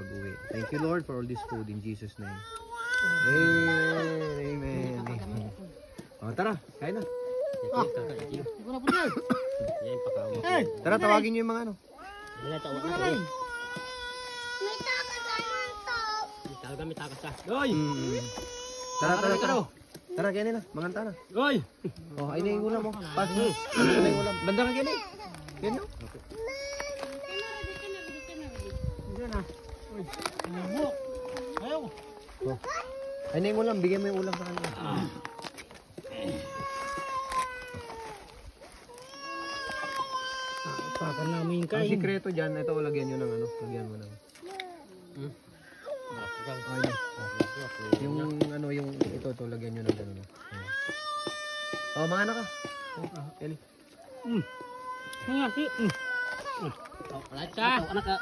pag-uwi. Thank you, Lord, for all this food in Jesus' name. Amen. Amen. O, tara, kain na. Tara, tawagin niyo yung mga ano. May takas sa. Goy! Tara, tara, tara. Tara, kaya na. Manganta na. Goy! Oh, ayun na yung ulam mo. Pas mo. Ayun na yung ulam. Banda ka kaya na. Yan no? Ayaw! Oh. Ayun na yung ulam. Bigyan mo yung ulam sa kanila. Pakan namin Ang kain. sikreto dyan, ito, lagyan nyo ng ano. Lagyan mo ng... Ayun. Yung ano, yung ito, lagyan nyo ng gano'n. Oh, mga anak ka. Eli. Nga si. Anak ka. Anak ka.